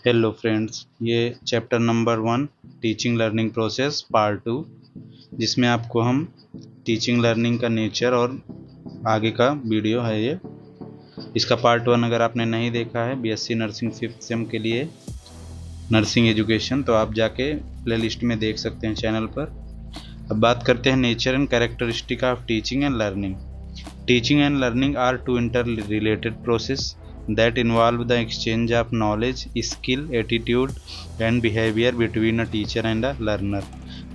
Hello friends, ये chapter number 1 teaching learning process part 2, जिसमें आपको हम टीचिंग लर्निंग का नेचर और आगे का वीडियो है ये। इसका पार्ट 1 अगर आपने नहीं देखा है बीएससी नर्सिंग 5th सेम के लिए नर्सिंग एजुकेशन, तो आप जाके प्लेलिस्ट में देख सकते हैं चैनल पर। अब बात करते हैं nature and characteristic of teaching and learning. Teaching and learning are two interrelated processes that involve the exchange of knowledge, skill, attitude, and behavior between a teacher and a learner.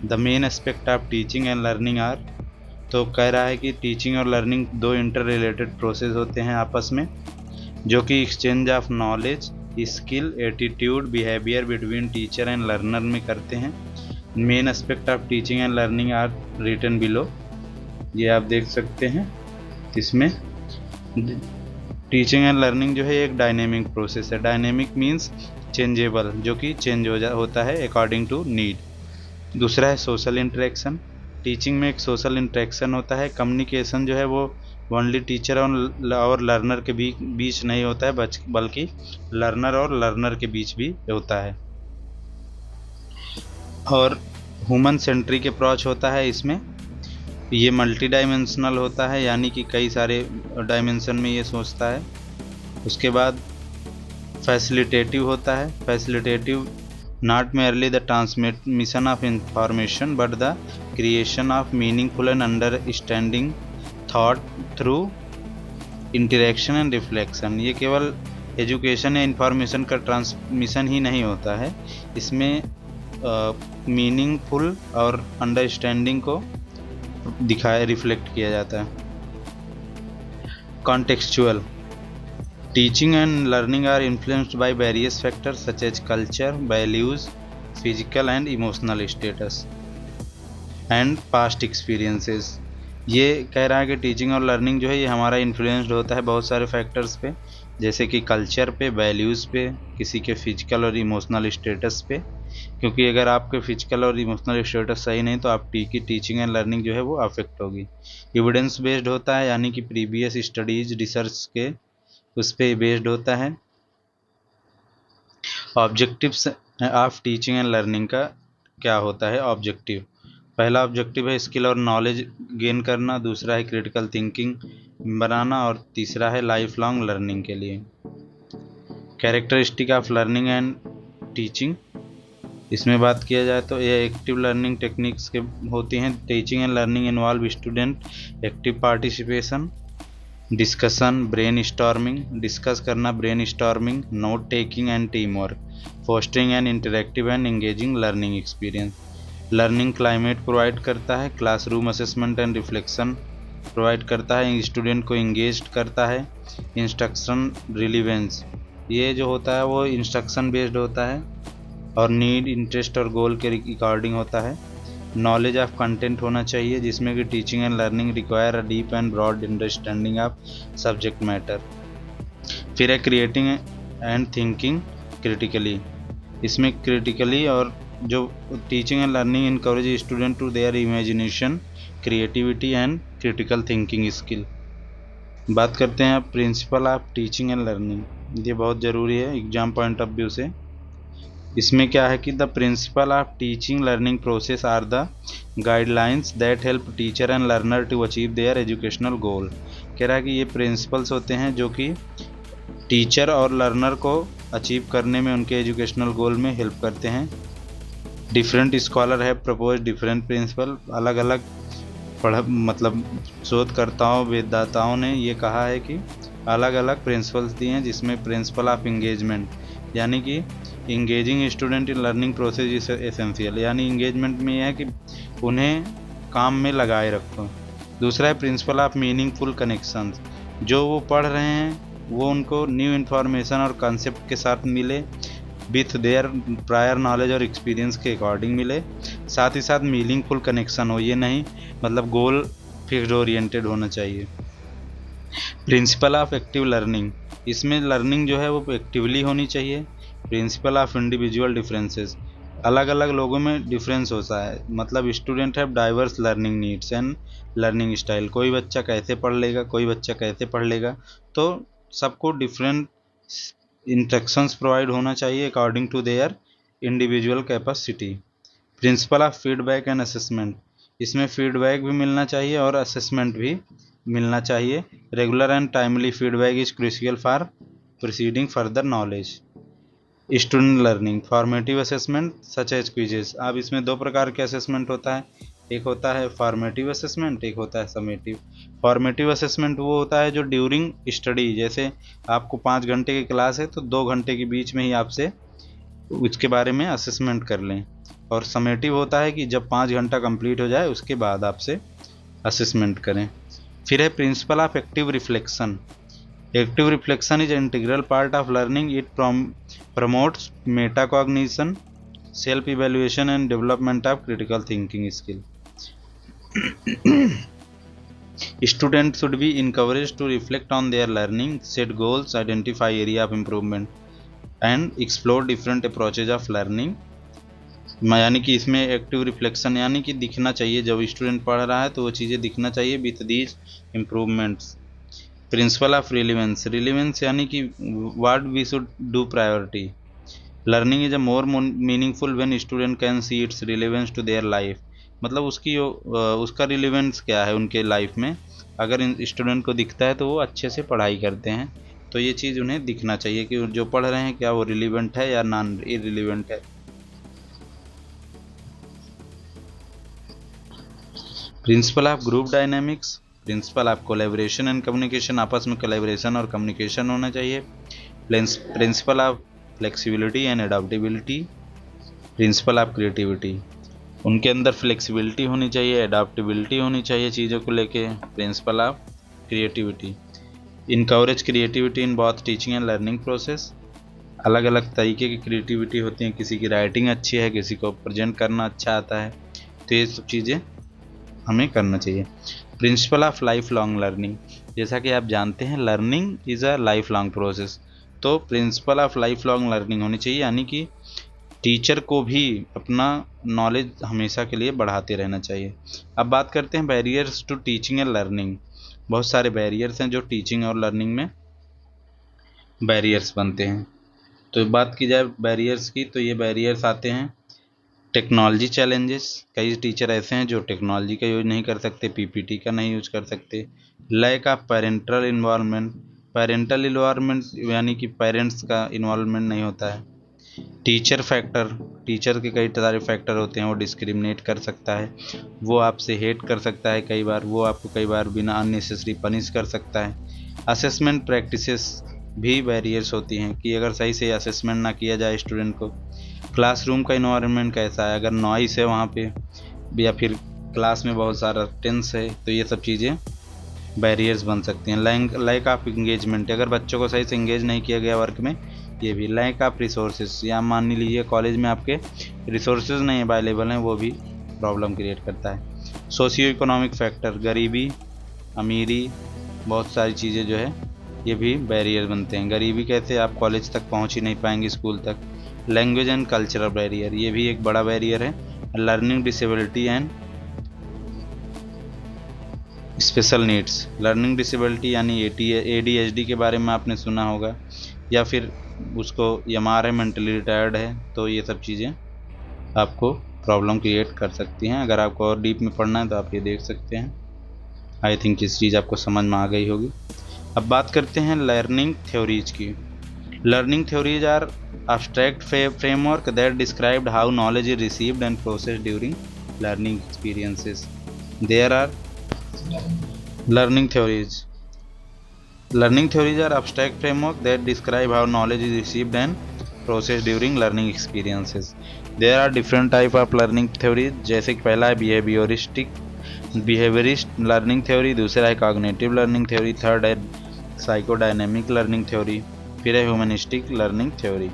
The main aspect of teaching and learning are, तो कह रहा है कि teaching और learning दो inter related process होते हैं आपस में, जो कि exchange of knowledge, skill, attitude, behaviour between teacher and learner में करते हैं। Main aspect of teaching and learning are written below, ये आप देख सकते हैं। इसमें टीचिंग एंड लर्निंग जो है एक डायनेमिक प्रोसेस है। डायनेमिक मीन्स चेंजेबल, जो कि चेंज होता है अकॉर्डिंग टू नीड। दूसरा है सोशल इंटरेक्शन। टीचिंग में एक सोशल इंटरेक्शन होता है। कम्युनिकेशन जो है वो ओनली टीचर और लर्नर के बीच नहीं होता है, बल्कि लर्नर और लर्नर के बीच भी होता है। और ह्यूमन सेंट्रिक अप्रोच होता है इसमें। ये मल्टी डायमेंशनल होता है, यानी कि कई सारे डायमेंशन में ये सोचता है। उसके बाद फैसिलिटेटिव होता है। Facilitative not merely the transmission of information but the creation of meaningful and understanding thought through interaction and reflection. ये केवल एजुकेशन या इंफॉर्मेशन का ट्रांसमिशन ही नहीं होता है, इसमें मीनिंगफुल और अंडरस्टैंडिंग को रिफ्लेक्ट किया जाता है। Contextual teaching and learning are influenced by various factors such as culture, values, physical and emotional status and past experiences. ये कह रहा है कि टीचिंग और लर्निंग जो है ये हमारा इन्फ्लुएंस्ड होता है बहुत सारे फैक्टर्स पे, जैसे कि कल्चर पे, वैल्यूज़ पे, किसी के फिजिकल और इमोशनल स्टेटस पे। क्योंकि अगर आपके फिजिकल और इमोशनल स्टेटस सही नहीं तो आपकी टीचिंग एंड लर्निंग जो है वो अफेक्ट होगी। एविडेंस बेस्ड होता है, यानी कि प्रीवियस स्टडीज, रिसर्च के उस पर बेस्ड होता है। Objectives of teaching and learning का क्या होता है ऑब्जेक्टिव? पहला ऑब्जेक्टिव है स्किल और नॉलेज गेन करना, दूसरा है क्रिटिकल थिंकिंग बनाना, और तीसरा है लाइफ लॉन्ग लर्निंग के लिए। Characteristic of learning and teaching, इसमें बात किया जाए तो ये एक्टिव लर्निंग टेक्निक्स के होती हैं। Teaching and learning involve student active participation, discussion, brainstorming, discuss करना, brainstorming, note taking and team work, fostering and interactive and engaging learning experience. Learning climate provide करता है, classroom assessment and reflection provide करता है, student को engage करता है। Instruction relevance, ये जो होता है वो इंस्ट्रक्शन बेस्ड होता है और नीड, इंटरेस्ट और गोल के अकॉर्डिंग होता है। नॉलेज ऑफ कंटेंट होना चाहिए, जिसमें कि teaching and learning require a deep and broad understanding of subject matter. फिर है क्रिएटिंग एंड थिंकिंग क्रिटिकली, इसमें क्रिटिकली और जो teaching and learning encourage student to their imagination, creativity and critical thinking skill. बात करते हैं अब principle of teaching and learning, ये बहुत ज़रूरी है एग्जाम पॉइंट ऑफ व्यू से। इसमें क्या है कि the principle of teaching learning process are the guidelines that help teacher and learner to achieve their educational goal. कह रहा है कि ये प्रिंसिपल्स होते हैं जो कि टीचर और लर्नर को अचीव करने में, उनके एजुकेशनल गोल में हेल्प करते हैं। डिफरेंट स्कॉलर है प्रपोज डिफरेंट प्रिंसिपल, अलग अलग शोधकर्ताओं, वेदाताओं ने ये कहा है कि अलग अलग प्रिंसिपल्स दिए हैं, जिसमें प्रिंसिपल ऑफ इंगेजमेंट, यानी कि engaging student in learning process is essential, यानी इंगेजमेंट में यह है कि उन्हें काम में लगाए रखो। दूसरा है प्रिंसिपल ऑफ मीनिंगफुल कनेक्शंस, जो वो पढ़ रहे हैं वो उनको न्यू इन्फॉर्मेशन और कॉन्सेप्ट के साथ मिले, विथ देयर प्रायर नॉलेज और एक्सपीरियंस के अकॉर्डिंग मिले। साथ ही साथ मीनिंगफुल कनेक्शन हो, ये नहीं मतलब गोल फिक्स्ड ओरिएंटेड होना चाहिए। प्रिंसिपल ऑफ एक्टिव लर्निंग, इसमें लर्निंग जो है वो एक्टिवली होनी चाहिए। प्रिंसिपल ऑफ इंडिविजुअल डिफरेंसेस, अलग अलग लोगों में डिफरेंस होता है, मतलब student have diverse learning needs and learning style. कोई बच्चा कैसे पढ़ लेगा, कोई बच्चा कैसे पढ़ लेगा, तो सबको डिफरेंट इंस्ट्रक्शंस प्रोवाइड होना चाहिए according to their individual capacity. Principle of feedback and assessment, इसमें फीडबैक भी मिलना चाहिए और असेसमेंट भी मिलना चाहिए। Regular and timely feedback is crucial for proceeding further knowledge. Student learning, formative assessment such as quizzes. अब इसमें दो प्रकार के असेसमेंट होता है, एक होता है फॉर्मेटिव असेसमेंट, एक होता है समेटिव। फॉर्मेटिव असेसमेंट वो होता है जो ड्यूरिंग स्टडी, जैसे आपको 5 घंटे की क्लास है तो 2 घंटे के बीच में ही आपसे उसके बारे में असेसमेंट कर लें। और समेटिव होता है कि जब 5 घंटा कंप्लीट हो जाए उसके बाद आपसे असेसमेंट करें। फिर है principle of active reflection. Active reflection is integral part of learning, it promotes metacognition, self evaluation and development of critical thinking skill. Students should be encouraged to reflect on their learning, set goals, identify area of improvement and explore different approaches of learning। यानी कि इसमें active reflection यानी कि दिखना चाहिए, जब student पढ़ रहा है तो वो चीज़ें दिखना चाहिए with these improvements. Principle of relevance, relevance यानी कि what we should do priority. Learning is a more meaningful when student can see its relevance to their life. मतलब उसका रिलेवेंस क्या है उनके लाइफ में, अगर स्टूडेंट को दिखता है तो वो अच्छे से पढ़ाई करते हैं। तो ये चीज़ उन्हें दिखना चाहिए कि जो पढ़ रहे हैं क्या वो रिलीवेंट है या नॉन इरिलीवेंट है। Principle of group dynamics, principle of collaboration and communication, आपस में कोलैबोरेशन और कम्युनिकेशन होना चाहिए। Principle of flexibility and adaptability, principle of creativity, उनके अंदर फ्लेक्सिबिलिटी होनी चाहिए, एडाप्टेबिलिटी होनी चाहिए चीज़ों को लेके। Principle of creativity, encourage creativity in both teaching and learning process. अलग अलग तरीके की क्रिएटिविटी होती है, किसी की राइटिंग अच्छी है, किसी को प्रेजेंट करना अच्छा आता है, तो ये सब चीज़ें हमें करना चाहिए। Principle of lifelong learning, जैसा कि आप जानते हैं learning is a lifelong process, तो principle of lifelong learning होनी चाहिए, यानी कि टीचर को भी अपना नॉलेज हमेशा के लिए बढ़ाते रहना चाहिए। अब बात करते हैं barriers to teaching and learning. बहुत सारे बैरियर्स हैं जो टीचिंग और लर्निंग में बैरियर्स बनते हैं। तो बात की जाए बैरियर्स की, तो ये बैरियर्स आते हैं टेक्नोलॉजी चैलेंजेस, कई टीचर ऐसे हैं जो टेक्नोलॉजी का यूज नहीं कर सकते, पीपीटी का नहीं यूज कर सकते। Lack of parental involvement, parental involvement यानी कि पेरेंट्स का इन्वॉल्वमेंट नहीं होता है। टीचर फैक्टर, टीचर के कई सारे फैक्टर होते हैं, वो डिस्क्रिमिनेट कर सकता है, वो आपसे हेट कर सकता है, कई बार वो आपको कई बार बिना अननेसेसरी पनिश कर सकता है। असेसमेंट प्रैक्टिसेस भी बैरियर्स होती हैं कि अगर सही से असेसमेंट ना किया जाए स्टूडेंट को। क्लासरूम का इन्वायरमेंट कैसा है, अगर नॉइस है वहाँ पे या फिर क्लास में बहुत सारा टेंस है, तो ये सब चीज़ें बैरियर्स बन सकती हैं। लैक ऑफ इंगेजमेंट, अगर बच्चों को सही से इंगेज नहीं किया गया वर्क में, ये भी। लैक ऑफ रिसोर्सेज, या मान लीजिए कॉलेज में आपके रिसोर्सेज नहीं अवेलेबल हैं, वो भी प्रॉब्लम क्रिएट करता है। सोशियो इकोनॉमिक फैक्टर, गरीबी, अमीरी, बहुत सारी चीज़ें जो है ये भी बैरियर बनते हैं। गरीबी कैसे, आप कॉलेज तक पहुंच ही नहीं पाएंगे, स्कूल तक। लैंग्वेज एंड कल्चरल बैरियर, ये भी एक बड़ा बैरियर है। Learning disability and special needs, learning disability यानी ADHD के बारे में आपने सुना होगा, या फिर उसको MR है, मेंटली रिटायर्ड है, तो ये सब चीज़ें आपको प्रॉब्लम क्रिएट कर सकती हैं। अगर आपको और डीप में पढ़ना है तो आप ये देख सकते हैं। आई थिंक इस चीज़ आपको समझ में आ गई होगी। अब बात करते हैं लर्निंग थ्योरीज की। Learning theories are abstract framework that described how knowledge is received and processed during learning experiences. There are learning theories. Learning theories are abstract framework that describe how knowledge is received and processed during learning experiences. There are different type of learning theories, जैसे कि पहला है behaviorist learning theory, दूसरा है cognitive learning theory, third है psychodynamic learning theory, फिर है humanistic learning theory.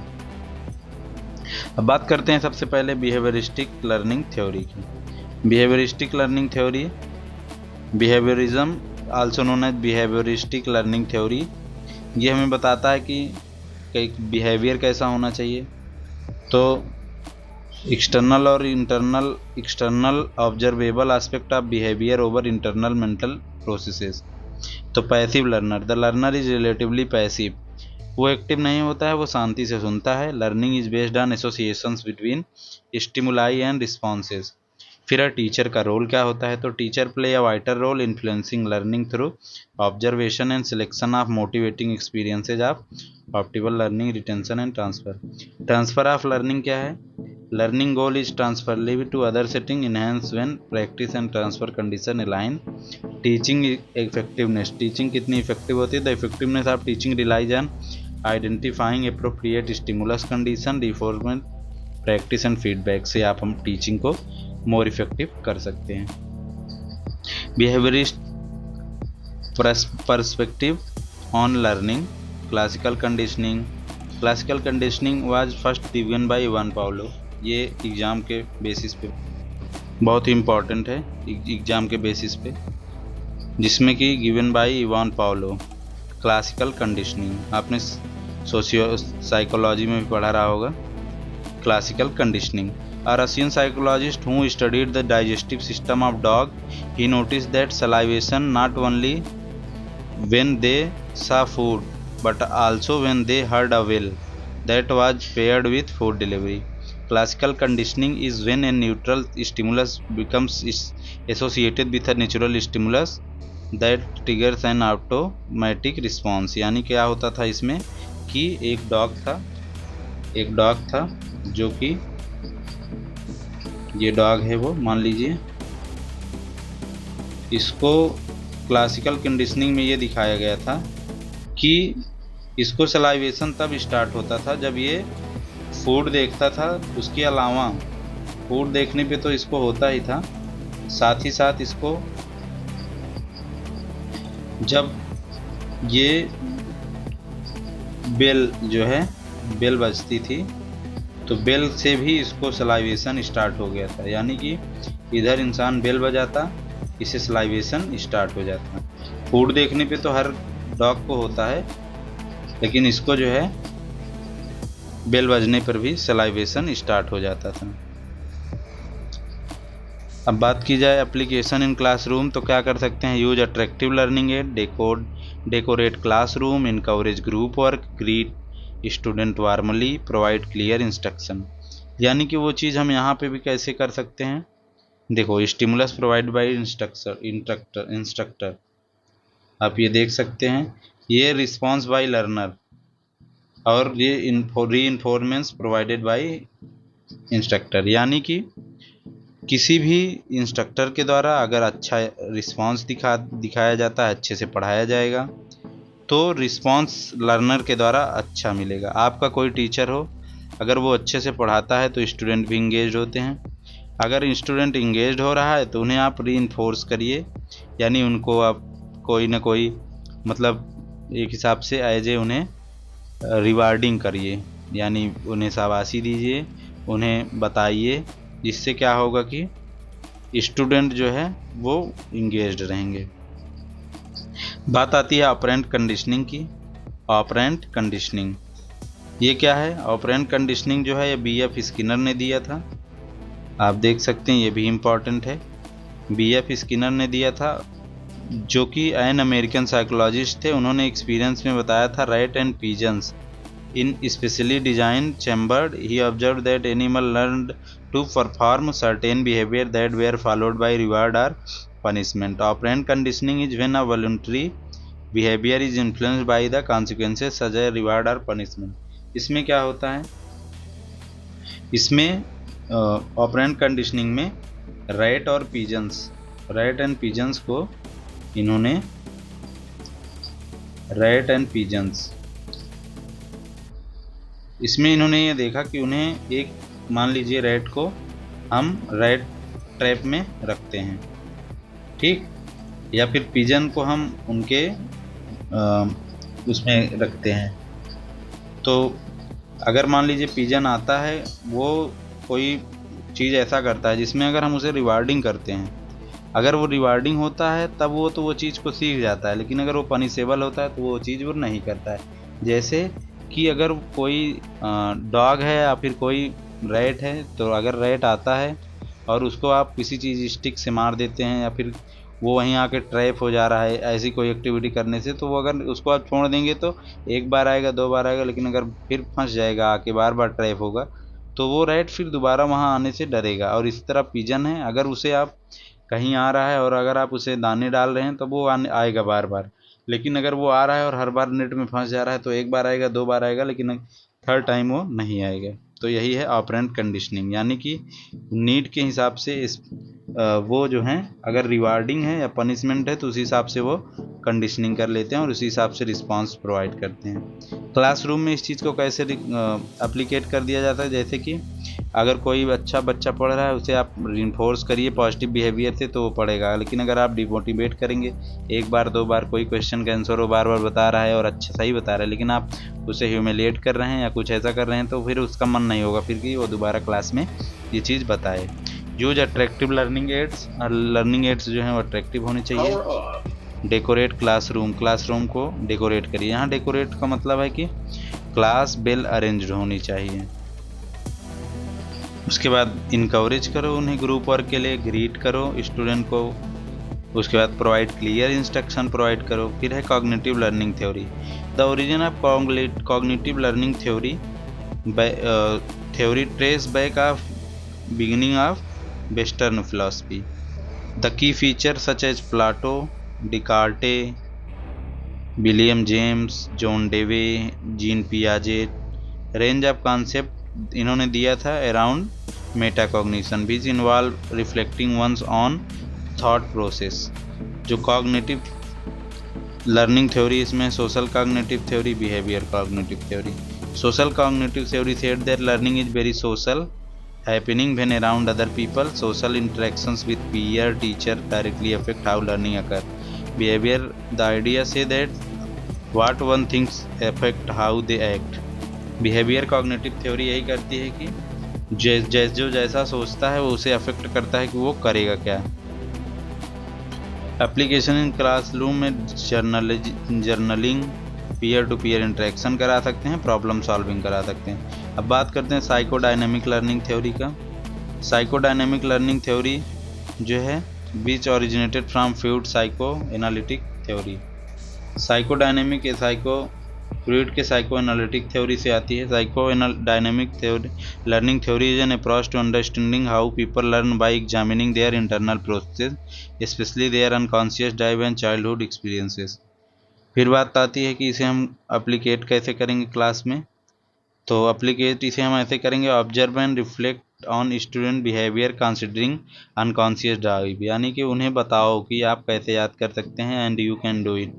अब बात करते हैं सबसे पहले बिहेवियरिस्टिक लर्निंग थ्योरी की। Behaviouristic learning theory, behaviourism also known as behaviouristic learning theory, ये हमें बताता है कि बिहेवियर कैसा होना चाहिए। तो एक्सटर्नल और internal, external observable aspect of behaviour over internal mental processes. तो passive learner, the learner is relatively passive, वो एक्टिव नहीं होता है, वो शांति से सुनता है। Learning is based on associations between stimuli and responses. फिर टीचर का रोल क्या होता है, तो teacher play a vital role influencing learning through observation and selection of motivating experiences of optimal learning retention and transfer. Transfer of learning क्या है, learning goal is transfer to other setting enhance when practice and transfer condition align. Teaching effectiveness, teaching कितनी effective होती है, the effectiveness of teaching relies on identifying appropriate stimulus condition reinforcement practice and feedback से आप हम teaching को more effective कर सकते हैं। Behaviourist perspective on learning, classical conditioning. Classical conditioning was first given by Ivan Pavlov. ये exam के basis पे बहुत ही इम्पॉर्टेंट है, एग्ज़ाम के बेसिस पे, जिसमें कि given by Ivan Pavlov. Classical conditioning आपने साइकोलॉजी में भी पढ़ा रहा होगा। क्लासिकल कंडीशनिंग, a Russian psychologist who studied the digestive system of dog, he noticed that salivation not only when they saw food but also when they heard a well that was paired with food delivery. Classical conditioning is when a neutral stimulus becomes associated with a natural stimulus that triggers an automatic response। यानी क्या होता था इसमें कि एक dog था जो कि ये डॉग है, वो मान लीजिए, इसको क्लासिकल कंडीशनिंग में ये दिखाया गया था कि इसको सलाइवेशन तब स्टार्ट होता था जब ये फूड देखता था। उसके अलावा फूड देखने पे तो इसको होता ही था, साथ ही साथ इसको जब ये बेल जो है बेल बजती थी तो बेल से भी इसको सलाइवेशन स्टार्ट हो गया था। यानी कि इधर इंसान बेल बजाता, इससे सलाइवेशन स्टार्ट हो जाता। फूड देखने पे तो हर डॉग को होता है, लेकिन इसको जो है बेल बजने पर भी सलाइवेशन स्टार्ट हो जाता था। अब बात की जाए एप्लीकेशन इन क्लासरूम, तो क्या कर सकते हैं, use attractive learning aid, decorate classroom, encourage group work, greet student warmly, provide clear instruction. यानी कि वो चीज़ हम यहाँ पे भी कैसे कर सकते हैं, देखो, स्टिमुलस प्रोवाइड बाय इंस्ट्रक्टर, आप ये देख सकते हैं, ये रिस्पॉन्स बाय लर्नर, और ये रीइंफोर्समेंट्स प्रोवाइडेड बाय इंस्ट्रक्टर। यानी कि किसी भी इंस्ट्रक्टर के द्वारा अगर अच्छा रिस्पॉन्स दिखाया जाता है, अच्छे से पढ़ाया जाएगा, तो रिस्पॉन्स लर्नर के द्वारा अच्छा मिलेगा। आपका कोई टीचर हो, अगर वो अच्छे से पढ़ाता है तो स्टूडेंट भी इंगेज होते हैं। अगर स्टूडेंट इंगेज हो रहा है तो उन्हें आप रीइंफोर्स करिए, यानी उनको आप कोई ना कोई मतलब एक हिसाब से एज ए उन्हें रिवार्डिंग करिए, यानी उन्हें शाबाशी दीजिए, उन्हें बताइए, जिससे क्या होगा कि स्टूडेंट जो है वो इंगेज्ड रहेंगे। बात आती है ऑपरेंट कंडीशनिंग की। ऑपरेंट कंडीशनिंग ये क्या है, ऑपरेंट कंडीशनिंग जो है ये BF स्किनर ने दिया था, आप देख सकते हैं, ये भी इम्पॉर्टेंट है। BF स्किनर ने दिया था, जो कि एन अमेरिकन साइकोलॉजिस्ट थे। उन्होंने एक्सपीरियंस में बताया था rat and pigeons in specially design chambered, he observe that animal learned to perform certain behaviour that were followed by reward और punishment. Operant conditioning is when a voluntary behavior is influenced by the consequences such as reward or punishment. इसमें क्या होता है, इसमें operant conditioning में rat and pigeons को इन्होंने इसमें इन्होंने ये देखा कि उन्हें एक, मान लीजिए रैट को हम रैट ट्रैप में रखते हैं, ठीक, या फिर पिजन को हम उनके उसमें रखते हैं। तो अगर मान लीजिए पिजन आता है, वो कोई चीज़ ऐसा करता है जिसमें अगर हम उसे रिवार्डिंग करते हैं, अगर वो रिवार्डिंग होता है तब वो तो वो चीज़ को सीख जाता है, लेकिन अगर वो पनिशेबल होता है तो वो चीज़ वो नहीं करता है। जैसे कि अगर कोई डॉग है या फिर कोई रैट है, तो अगर रैट आता है और उसको आप किसी चीज़ स्टिक से मार देते हैं या फिर वो वहीं आके ट्रैप हो जा रहा है ऐसी कोई एक्टिविटी करने से, तो वो अगर उसको आप छोड़ देंगे तो एक बार आएगा, 2 बार आएगा, लेकिन अगर फिर फंस जाएगा आके बार बार ट्रैप होगा, तो वो रैट फिर दोबारा वहाँ आने से डरेगा। और इस तरह पिजन है, अगर उसे आप कहीं आ रहा है और अगर आप उसे दाने डाल रहे हैं तो वो आएगा बार बार, लेकिन अगर वो आ रहा है और हर बार नेट में फंस जा रहा है तो एक बार आएगा, 2 बार आएगा, लेकिन थर्ड टाइम वो नहीं आएगा। तो यही है ऑपरेंट कंडीशनिंग, यानी कि नीड के हिसाब से इस वो जो हैं अगर रिवार्डिंग है या पनिशमेंट है तो उसी हिसाब से वो कंडीशनिंग कर लेते हैं और उसी हिसाब से रिस्पांस प्रोवाइड करते हैं। क्लासरूम में इस चीज़ को कैसे अप्लीकेट कर दिया जाता है, जैसे कि अगर कोई अच्छा बच्चा पढ़ रहा है उसे आप रिइंफोर्स करिए पॉजिटिव बिहेवियर से तो वो पढ़ेगा, लेकिन अगर आप डिमोटिवेट करेंगे, एक बार 2 बार कोई क्वेश्चन का आंसर वो बार बार बता रहा है और अच्छा सही बता रहा है, लेकिन आप उसे ह्यूमिलिएट कर रहे हैं या कुछ ऐसा कर रहे हैं, तो फिर उसका मन नहीं होगा फिर कि वो दोबारा क्लास में ये चीज़ बताए। Use attractive learning aids, learning aids जो हैं वो अट्रैक्टिव होने चाहिए। डेकोरेट क्लासरूम, क्लासरूम को डेकोरेट करिए। यहाँ डेकोरेट का मतलब है कि क्लास बेल अरेंज्ड होनी चाहिए। उसके बाद इनकरेज करो उन्हें ग्रुप वर्क के लिए, ग्रीट करो स्टूडेंट को। उसके बाद प्रोवाइड क्लियर इंस्ट्रक्शन प्रोवाइड करो। फिर है cognitive learning theory. The origin of cognitive learning theory trace back of beginning of western philosophy. The key feature such as Plato, Descartes, William James, John Dewey, Jean Piaget, range of concept इन्होंने दिया था around metacognition which involve reflecting one's on thought process. जो cognitive learning theory इसमें social cognitive theory, behaviour cognitive theory. Social cognitive theory said that learning is very social, happening when around other people. Social interactions with peer teacher directly affect how learning occur. Behavior, the idea say that what one thinks affect how they act. Behavior cognitive theory यही करती है कि जो जैसा सोचता है वो उसे अफेक्ट करता है कि वो करेगा क्या। एप्लीकेशन इन क्लासरूम में journaling, peer to peer interaction करा सकते हैं, प्रॉब्लम सॉल्विंग करा सकते हैं। अब बात करते हैं साइकोडायनेमिक लर्निंग थ्योरी का। साइकोडायनेमिक लर्निंग थ्योरी जो है which originated from Freud psychoanalytic theory. Psychodynamic Freud के साइको एनालिटिक थ्योरी से आती है। Psychodynamic theory learning theory is an approach to understanding how people learn by examining their internal process, specially their unconscious drive and childhood experiences. फिर बात आती है कि इसे हम अप्लीकेट कैसे करेंगे क्लास में। तो अप्लीकेट इसे हम ऐसे करेंगे, observe and reflect on student behaviour considering unconscious drive, यानी कि उन्हें बताओ कि आप कैसे याद कर सकते हैं and you can do it.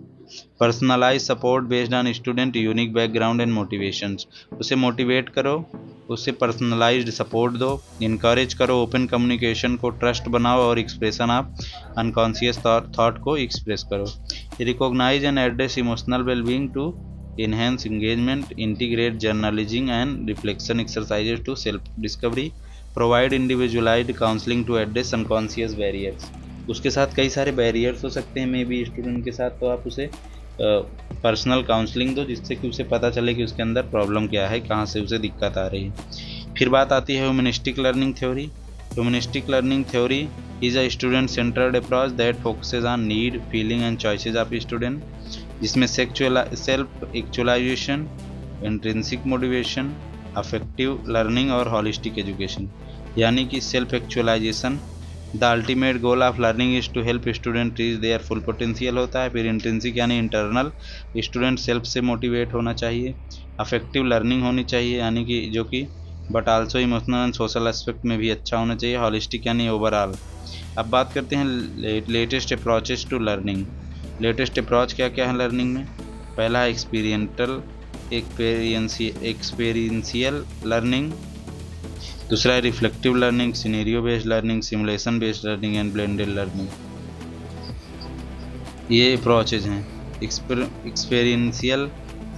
Personalise support based on student unique background and motivations, उसे मोटिवेट करो, उससे पर्सनलाइज्ड सपोर्ट दो। इनकरेज करो ओपन कम्युनिकेशन को, ट्रस्ट बनाओ और एक्सप्रेशन ऑफ अनकॉन्शियस थॉट को एक्सप्रेस करो। Recognise and address emotional wellbeing to enhance engagement, integrate journalism and reflection exercises to self discovery, provide individualized counseling to address unconscious barriers। उसके साथ कई सारे barriers हो सकते हैं मे बी स्टूडेंट के साथ, तो आप उसे पर्सनल काउंसलिंग दो जिससे कि उसे पता चले कि उसके अंदर प्रॉब्लम क्या है, कहाँ से उसे दिक्कत आ रही है। फिर बात आती है humanistic learning theory. Humanistic learning theory is a student centred approach that focuses on need, feeling and choices of student, जिसमें self actualisation, intrinsic motivation, affective learning और हॉलिस्टिक एजुकेशन। यानी कि self actualisation the ultimate goal of learning is to help student reach their full potential होता है। फिर intrinsic यानी internal, student self से motivate होना चाहिए। अफेक्टिव लर्निंग होनी चाहिए यानी कि जो कि but also emotional and social aspect में भी अच्छा होना चाहिए। हॉलिस्टिक यानी ओवरऑल। अब बात करते हैं latest approaches to learning. Latest approach क्या क्या है लर्निंग में। पहला है एक्सपीरियंशियल लर्निंग, दूसरा है reflective learning, scenario based learning, simulation based learning and blended learning. ये अप्रोचेज हैं। एक्सपीरियंशियल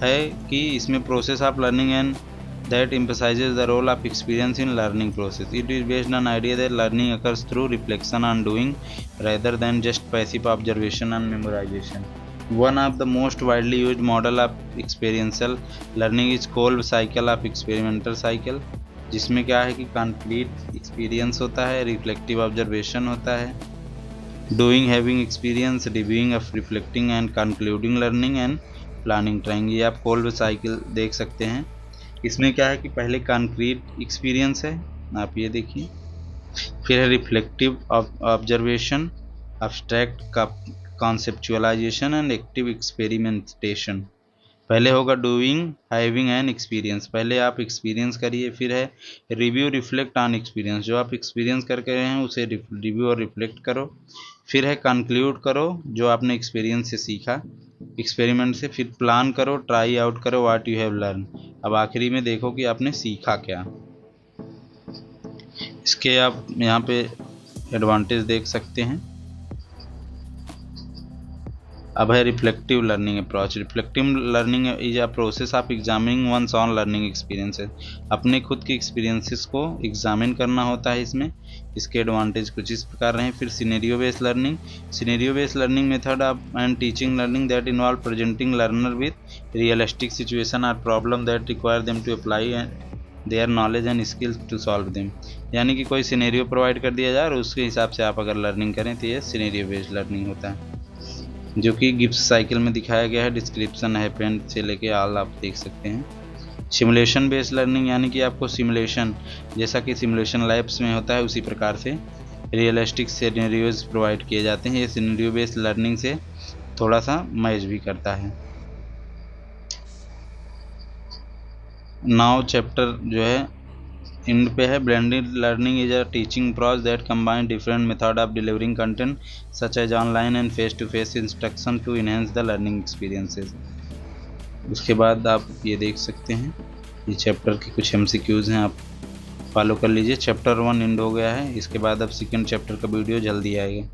है कि इसमें process of learning and that emphasizes the role of experience in learning process. It is based on idea that learning occurs through reflection on doing rather than just passive observation and memorization. One of the most widely used model of experiential learning is called cycle of experimental cycle, जिसमें क्या है कि complete experience होता है, reflective observation होता है, doing, having experience, reviewing of, reflecting and concluding, learning and planning, trying. ये आप कोल्ब साइकिल देख सकते हैं। इसमें क्या है कि पहले कॉन्क्रीट एक्सपीरियंस है, आप ये देखिए, फिर है reflective observation, abstract conceptualisation and active experimentation. पहले होगा डूइंग, हैविंग एंड एक्सपीरियंस, पहले आप एक्सपीरियंस करिए। फिर है रिव्यू, रिफ्लेक्ट ऑन एक्सपीरियंस, जो आप एक्सपीरियंस करके रहे हैं उसे रिव्यू और रिफ्लेक्ट करो। फिर है कंक्लूड करो, जो आपने एक्सपीरियंस से सीखा, एक्सपेरिमेंट से। फिर प्लान करो, ट्राई आउट करो व्हाट यू हैव लर्न। अब आखिरी में देखो कि आपने सीखा क्या। इसके आप यहाँ पे एडवांटेज देख सकते हैं। अब है reflective learning approach. Reflective learning is a process of examining one's own learning experiences. अपने खुद के एक्सपीरियंसेस को एग्जामिन करना होता है इसमें। इसके एडवांटेज कुछ इस प्रकार हैं। फिर scenario based learning, scenario based learning method of and teaching learning that involve presenting learner with realistic situation और problem that require them to apply their knowledge and skills to solve them. यानी कि कोई scenario provide कर दिया जाए और उसके हिसाब से आप अगर लर्निंग करें तो ये सिनेरियो बेस्ड लर्निंग होता है, जो कि गिब्स साइकिल में दिखाया गया है। डिस्क्रिप्शन हैपेंड से लेके ऑल आप देख सकते हैं। सिमुलेशन बेस्ड लर्निंग, यानी कि आपको सिमुलेशन, जैसा कि सिमुलेशन लैब्स में होता है उसी प्रकार से रियलिस्टिक सिनेरियोज प्रोवाइड किए जाते हैं। ये सिनेरियो बेस्ड लर्निंग से थोड़ा सा मैच भी करता है। नाउ चैप्टर जो है एंड पे है। Blended learning is a teaching process that combine different method of delivering content such as online and face to face instruction to enhance the learning experiences. उसके बाद आप ये देख सकते हैं, ये चैप्टर के कुछ MCQs हैं, आप फॉलो कर लीजिए। चैप्टर 1 एंड हो गया है। इसके बाद अब सेकंड चैप्टर का वीडियो जल्दी आएगा।